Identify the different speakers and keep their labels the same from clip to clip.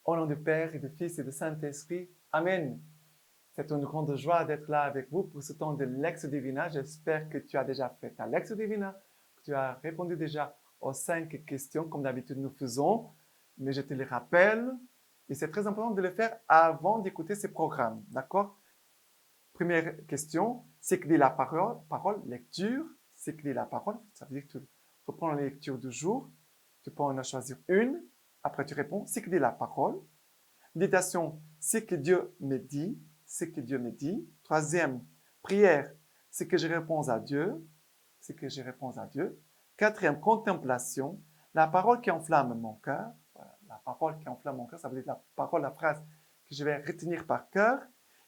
Speaker 1: Au nom du Père et du Fils et du Saint-Esprit. Amen. C'est une grande joie d'être là avec vous pour ce temps de Lectio Divina. J'espère que tu as déjà fait ta Lectio Divina, que tu as répondu déjà aux 5 questions comme d'habitude nous faisons. Mais je te les rappelle, et c'est très important de le faire avant d'écouter ces programmes. D'accord? Première question, c'est que dit la parole, lecture, c'est que dit la parole. Ça veut dire que tu reprends la lecture du jour, tu peux en choisir une, après tu réponds, c'est que dit la parole. Méditation, c'est que Dieu me dit, c'est que Dieu me dit. Troisième, prière, c'est que je réponds à Dieu, c'est que je réponds à Dieu. Quatrième, contemplation, la parole qui enflamme mon cœur. Voilà, la parole qui enflamme mon cœur, ça veut dire la parole, la phrase que je vais retenir par cœur.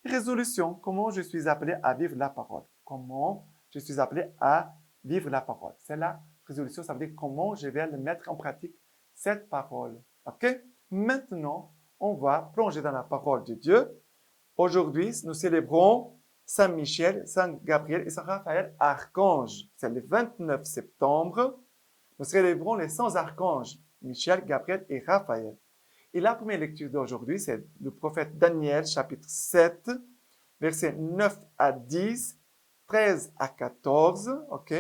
Speaker 1: Résolution, comment je suis appelé à vivre la parole. Comment je suis appelé à vivre la parole. C'est la résolution, ça veut dire comment je vais le mettre en pratique, cette parole. OK? Maintenant, on va plonger dans la parole de Dieu. Aujourd'hui, nous célébrons Saint Michel, Saint Gabriel et Saint Raphaël, archanges. C'est le 29 septembre. Nous célébrons les 100 archanges, Michel, Gabriel et Raphaël. Et la première lecture d'aujourd'hui, c'est le prophète Daniel, chapitre 7, versets 9 à 10, 13 à 14. OK?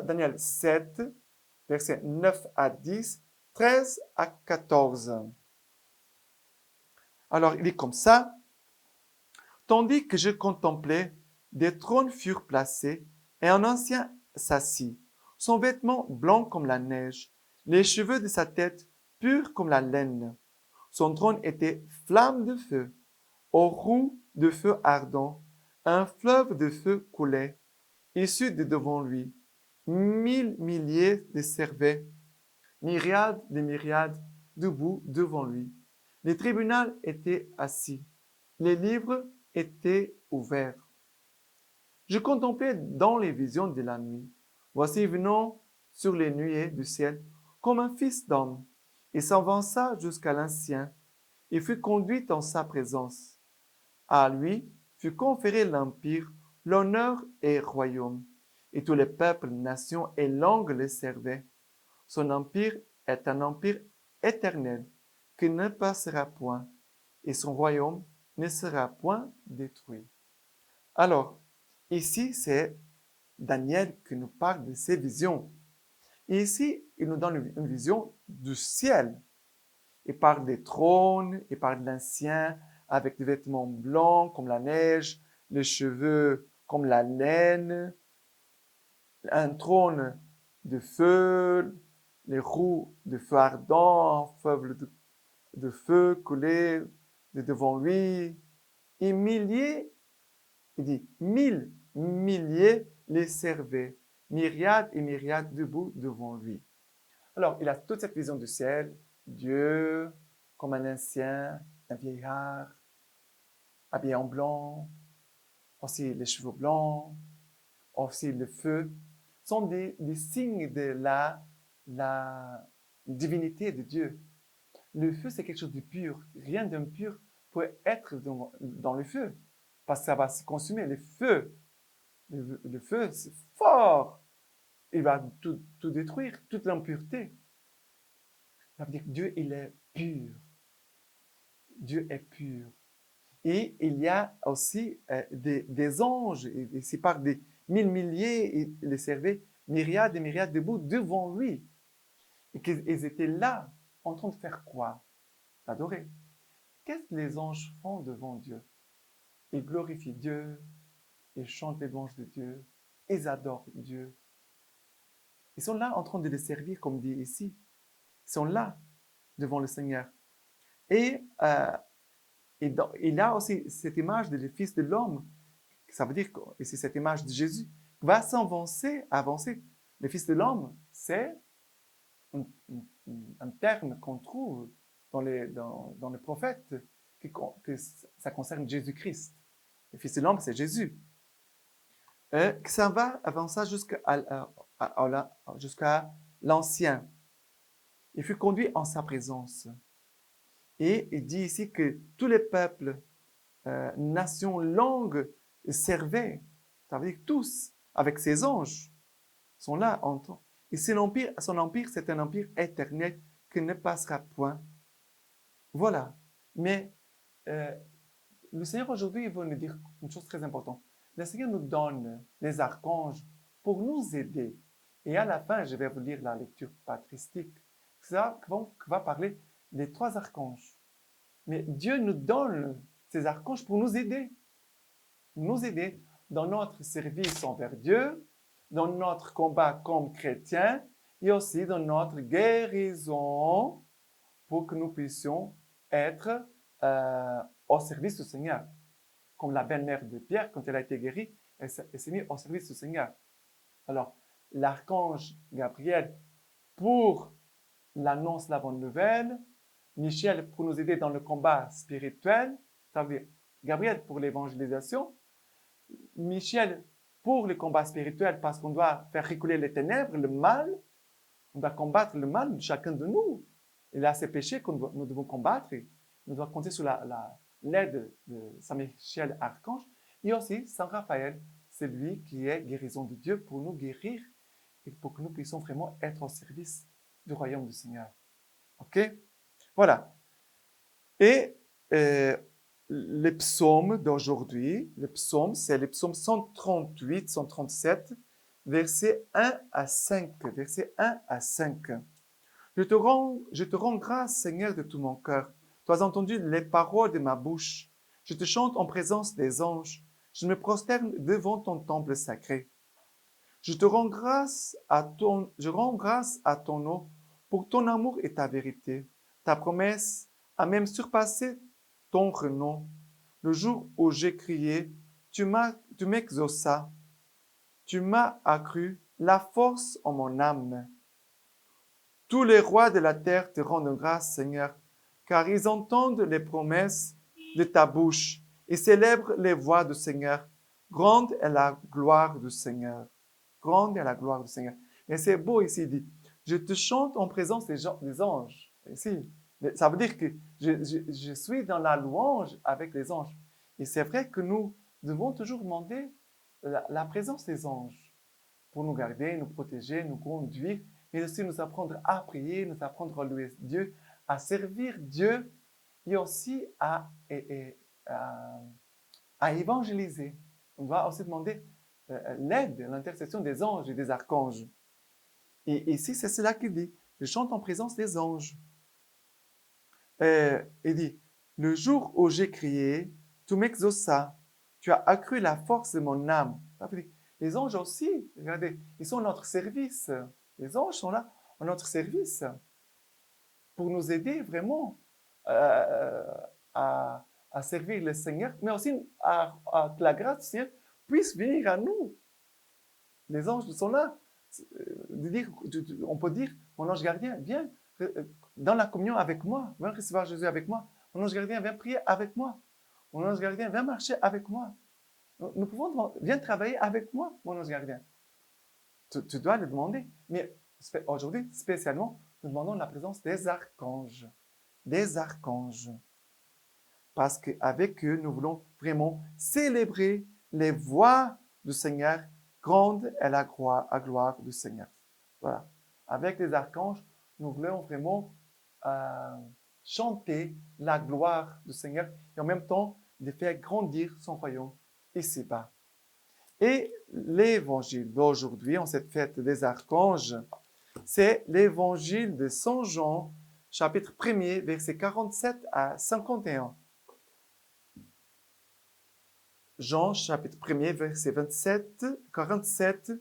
Speaker 1: Daniel 7, versets 9 à 10, 13 à 14. Alors, il est comme ça. Tandis que je contemplais, des trônes furent placés, et un ancien s'assit, son vêtement blanc comme la neige, les cheveux de sa tête purs comme la laine. Son trône était flamme de feu, aux roues de feu ardent, un fleuve de feu coulait, issu de devant lui. 1000 milliers de servaient, myriades de myriades debout devant lui. Les tribunaux étaient assis, les livres étaient ouverts. Je contemplais dans les visions de la nuit. Voici venant sur les nuées du ciel comme un fils d'homme. Il s'avança jusqu'à l'ancien et fut conduit en sa présence. À lui fut conféré l'empire, l'honneur et le royaume. Et tous les peuples, nations et langues le servaient. Son empire est un empire éternel qui ne passera point, et son royaume ne sera point détruit. Alors, ici, c'est Daniel qui nous parle de ses visions. Et ici, il nous donne une vision du ciel. Il parle des trônes, il parle de l'ancien, avec des vêtements blancs comme la neige, les cheveux comme la laine, un trône de feu, les roues de feu ardent, un fleuve de feu coulé de devant lui, et milliers, il dit 1000 milliers les servaient, myriades et myriades debout devant lui. Alors, il a toute cette vision du ciel, Dieu comme un ancien, un vieillard, habillé en blanc, aussi les cheveux blancs, aussi le feu, sont des signes de la divinité de Dieu. Le feu, c'est quelque chose de pur. Rien d'impur peut être dans le feu, parce que ça va se consumer. Le feu, c'est fort. Il va tout détruire, toute l'impureté. Ça veut dire que Dieu, il est pur. Dieu est pur. Et il y a aussi des anges, et c'est par des milliers, il les servait, myriades et myriades debout devant lui. Et qu'ils étaient là, en train de faire quoi? D'adorer. Qu'est-ce que les anges font devant Dieu? Ils glorifient Dieu, ils chantent les louanges de Dieu, ils adorent Dieu. Ils sont là en train de le servir, comme dit ici. Ils sont là devant le Seigneur. Et il y a aussi cette image de le Fils de l'homme. Ça veut dire que c'est cette image de Jésus qui va avancer. Le Fils de l'homme, c'est un terme qu'on trouve dans les prophètes, que ça concerne Jésus-Christ. Le Fils de l'homme, c'est Jésus. Que ça va avancer jusqu'à l'Ancien. Il fut conduit en sa présence. Et il dit ici que tous les peuples, nations, langues servaient. Ça veut dire que tous, avec ses anges, sont là en temps. Et son empire, c'est un empire éternel qui ne passera point. Voilà. Mais euh, le Seigneur aujourd'hui, il veut nous dire une chose très importante. Le Seigneur nous donne les archanges pour nous aider. Et à la fin, je vais vous lire la lecture patristique. Ça va parler des 3 archanges. Mais Dieu nous donne ces archanges pour nous aider dans notre service envers Dieu, dans notre combat comme chrétiens et aussi dans notre guérison pour que nous puissions être au service du Seigneur. Comme la belle-mère de Pierre, quand elle a été guérie, elle s'est mise au service du Seigneur. Alors, l'archange Gabriel pour l'annonce de la bonne nouvelle, Michel pour nous aider dans le combat spirituel, ça veut dire Gabriel pour l'évangélisation, Michel pour le combat spirituel parce qu'on doit faire reculer les ténèbres, le mal, on doit combattre le mal de chacun de nous. Il y a ces péchés que nous devons combattre. Nous devons compter sur l'aide de Saint Michel Archange et aussi Saint Raphaël, c'est lui qui est guérison de Dieu pour nous guérir et pour que nous puissions vraiment être au service du royaume du Seigneur. Ok? Voilà. Et les psaumes d'aujourd'hui, le psaume, c'est le psaume 138, 137, versets 1 à 5. Versets 1 à 5. Je te rends grâce, Seigneur, de tout mon cœur. Tu as entendu les paroles de ma bouche. Je te chante en présence des anges. Je me prosterne devant ton temple sacré. Je rends grâce à ton nom pour ton amour et ta vérité. Ta promesse a même surpassé ton renom. Le jour où j'ai crié, tu m'exauças. Tu m'as accru la force en mon âme. Tous les rois de la terre te rendent grâce, Seigneur, car ils entendent les promesses de ta bouche et célèbrent les voix du Seigneur. Grande est la gloire du Seigneur. Grande est la gloire du Seigneur. Et c'est beau ici, il dit, je te chante en présence des anges. Ici, ça veut dire que je suis dans la louange avec les anges. Et c'est vrai que nous devons toujours demander la présence des anges pour nous garder, nous protéger, nous conduire, mais aussi nous apprendre à prier, nous apprendre à louer Dieu, à servir Dieu et aussi à évangéliser. On doit aussi demander l'aide, l'intercession des anges et des archanges. Et ici, c'est cela qu'il dit. Je chante en présence des anges. Il dit, le jour où j'ai crié, tu m'exauças, tu as accru la force de mon âme. Les anges aussi, regardez, ils sont à notre service. Les anges sont là à notre service pour nous aider vraiment à servir le Seigneur, mais aussi que la grâce du Seigneur puisse venir à nous. Les anges sont là. On peut dire, mon ange gardien, viens dans la communion avec moi, viens recevoir Jésus avec moi. Mon ange gardien, viens prier avec moi. Mon ange gardien, viens marcher avec moi. Nous pouvons demander, viens travailler avec moi, mon ange gardien. Tu dois le demander. Mais aujourd'hui, spécialement, nous demandons la présence des archanges. Des archanges. Parce qu'avec eux, nous voulons vraiment célébrer les voix du Seigneur. Grande est la gloire du Seigneur. Voilà. Avec les archanges, nous voulons vraiment chanter la gloire du Seigneur et en même temps de faire grandir son royaume ici-bas. Et l'évangile d'aujourd'hui, en cette fête des archanges, c'est l'évangile de Saint Jean, chapitre 1er, versets 47 à 51. Jean, chapitre 1er, verset 47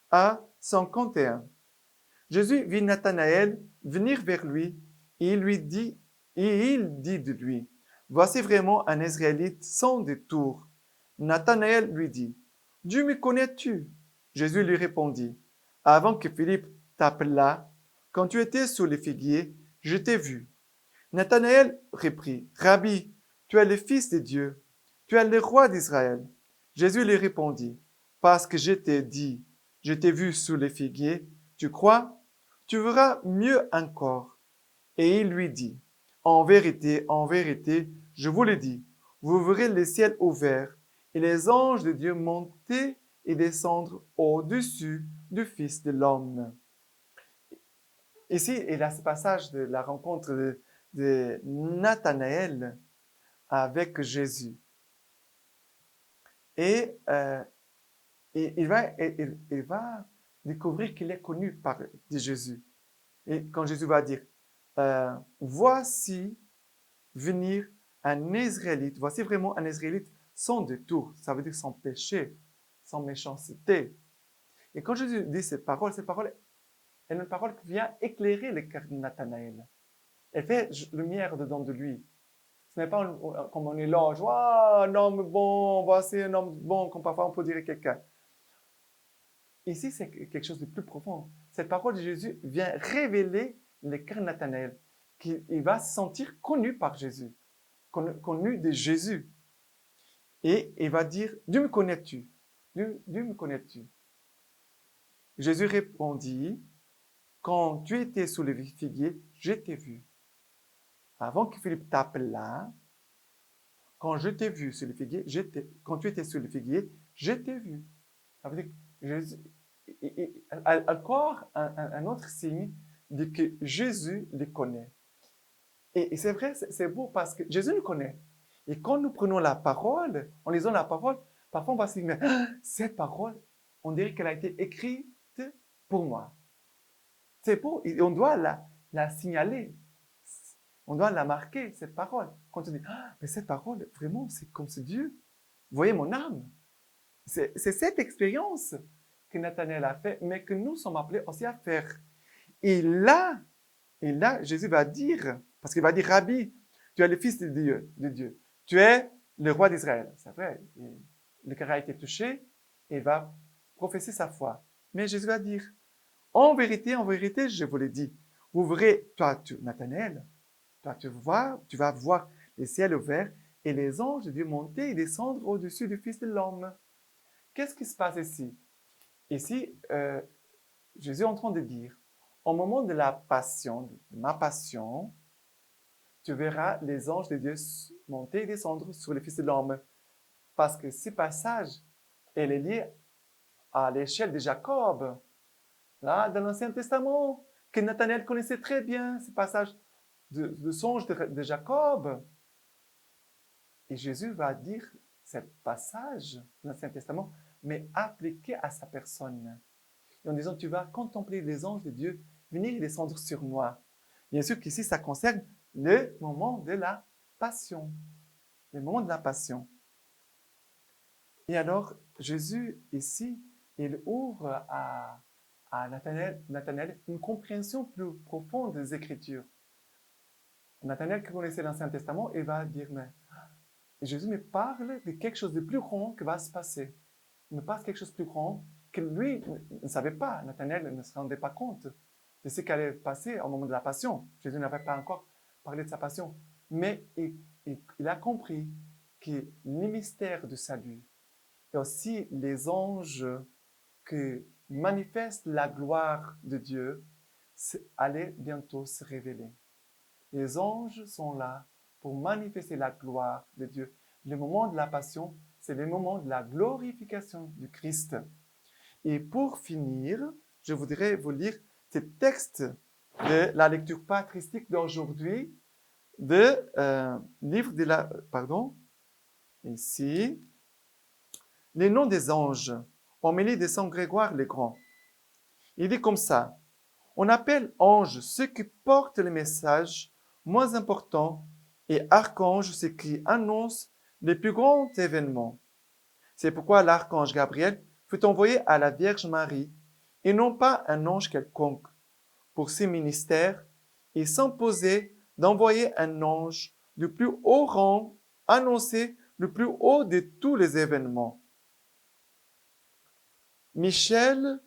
Speaker 1: à 51. Jésus vit Nathanaël venir vers lui et il dit de lui, « Voici vraiment un Israélite sans détour. » Nathanaël lui dit, « Dieu me connais-tu » Jésus lui répondit, « Avant que Philippe t'appelât, quand tu étais sous les figuiers, je t'ai vu. » Nathanaël reprit, « Rabbi, tu es le Fils de Dieu, tu es le roi d'Israël. » Jésus lui répondit, « Parce que je t'ai dit, je t'ai vu sous les figuiers, tu crois? Tu verras mieux encore. » Et il lui dit, « en vérité, je vous le dis, vous verrez le ciel ouvert et les anges de Dieu monter et descendre au-dessus du Fils de l'homme. » Ici, il y a ce passage de la rencontre de Nathanaël avec Jésus. Et il va découvrir qu'il est connu de Jésus. Et quand Jésus va dire, voici venir un Israélite, voici vraiment un Israélite sans détour, ça veut dire sans péché, sans méchanceté. Et quand Jésus dit cette parole est une parole qui vient éclairer le cœur de Nathanaël. Elle fait lumière dedans de lui. Ce n'est pas comme on éloge, oh, un homme bon, voici un homme bon, comme parfois on peut dire à quelqu'un. Ici, c'est quelque chose de plus profond. Cette parole de Jésus vient révéler le cœur de Nathanaël, qu'il va se sentir connu par Jésus, connu de Jésus. Et il va dire, Dieu me connais-tu? Dieu me connais-tu? Jésus répondit, quand tu étais sous le figuier, je t'ai vu. Avant que Philippe t'appelle là, quand je t'ai vu sur le figuier, quand tu étais sur le figuier, je t'ai vu. Ça veut dire que Jésus, encore un autre signe de que Jésus les connaît. Et c'est vrai, c'est beau parce que Jésus nous connaît. Et quand nous prenons la parole, en lisant la parole, parfois on va se dire, mais cette parole, on dirait qu'elle a été écrite pour moi. C'est beau, et on doit la signaler. On doit la marquer, cette parole. Quand on dit, mais cette parole, vraiment, c'est comme ce Dieu. Vous voyez mon âme. C'est cette expérience que Nathanaël a fait, mais que nous sommes appelés aussi à faire. Et là, Jésus va dire, parce qu'il va dire, Rabbi, tu es le Fils de Dieu. Tu es le roi d'Israël. C'est vrai, le cœur a été touché et va professer sa foi. Mais Jésus va dire, en vérité, je vous l'ai dit, vous verrez, toi, Nathanaël, toi, tu vas voir les ciels ouverts et les anges de Dieu monter et descendre au-dessus du Fils de l'homme. Qu'est-ce qui se passe ici? Ici, Jésus est en train de dire, au moment de la passion, de ma passion, tu verras les anges de Dieu monter et descendre sur le Fils de l'homme. Parce que ce passage, elle est lié à l'échelle de Jacob. Là, dans l'Ancien Testament, que Nathanaël connaissait très bien, ce passage de songe de Jacob. Et Jésus va dire ce passage de l'Ancien Testament, mais appliqué à sa personne. Et en disant, tu vas contempler les anges de Dieu venir et descendre sur moi. Bien sûr qu'ici, ça concerne le moment de la passion. Le moment de la passion. Et alors, Jésus, ici, il ouvre à Nathanaël une compréhension plus profonde des Écritures. Nathanaël qui connaissait l'Ancien Testament, il va dire, mais Jésus me parle de quelque chose de plus grand qui va se passer. Il me parle de quelque chose de plus grand que lui ne savait pas. Nathanaël ne se rendait pas compte de ce qui allait passer au moment de la passion. Jésus n'avait pas encore parlé de sa passion. Mais il a compris que les mystères du salut et aussi les anges qui manifestent la gloire de Dieu allaient bientôt se révéler. Les anges sont là pour manifester la gloire de Dieu. Le moment de la passion, c'est le moment de la glorification du Christ. Et pour finir, je voudrais vous lire ce texte de la lecture patristique d'aujourd'hui, livre de la... Pardon, ici. Les noms des anges, homélie de Saint Grégoire le Grand. Il dit comme ça, on appelle anges ceux qui portent le message moins important et archanges ceux qui annoncent les plus grands événements. C'est pourquoi l'archange Gabriel fut envoyé à la Vierge Marie et non pas un ange quelconque. Pour ce ministère, il s'imposait d'envoyer un ange du plus haut rang annoncer le plus haut de tous les événements. Michel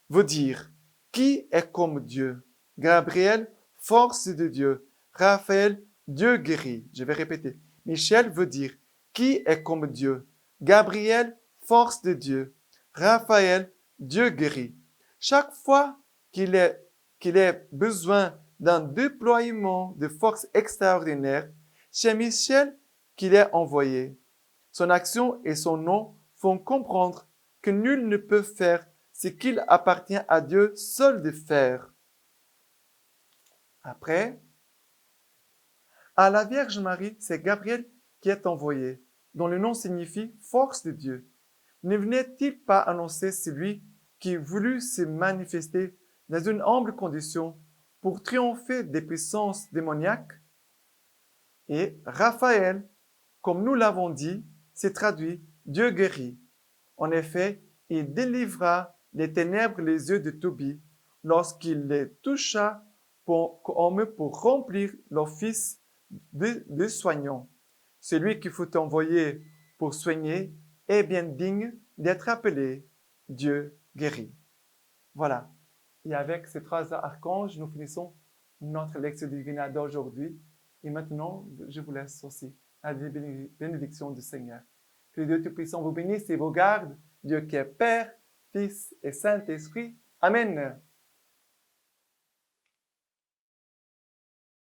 Speaker 1: veut dire qui est comme Dieu. Gabriel, force de Dieu. Raphaël, Dieu guérit. Je vais répéter. Michel veut dire qui est comme Dieu. Gabriel, force de Dieu. Raphaël, Dieu guérit. Chaque fois qu'il ait besoin d'un déploiement de force extraordinaire, c'est Michel qu'il est envoyé. Son action et son nom font comprendre que nul ne peut faire ce qu'il appartient à Dieu seul de faire. Après, À la Vierge Marie, c'est Gabriel qui est envoyé, dont le nom signifie force de Dieu. Ne venait-il pas annoncer celui qui voulut se manifester dans une humble condition pour triompher des puissances démoniaques? Et Raphaël, comme nous l'avons dit, s'est traduit Dieu guérit. En effet, il délivra des ténèbres les yeux de Tobie lorsqu'il les toucha pour remplir l'office de soignant. Celui qui fut envoyé pour soigner est bien digne d'être appelé Dieu guérit. Voilà. Et avec ces trois archanges, nous finissons notre lecture divine d'aujourd'hui. Et maintenant, je vous laisse aussi à la bénédiction du Seigneur. Que Dieu Tout-Puissant vous bénisse et vous garde. Dieu qui est Père, Fils et Saint-Esprit. Amen.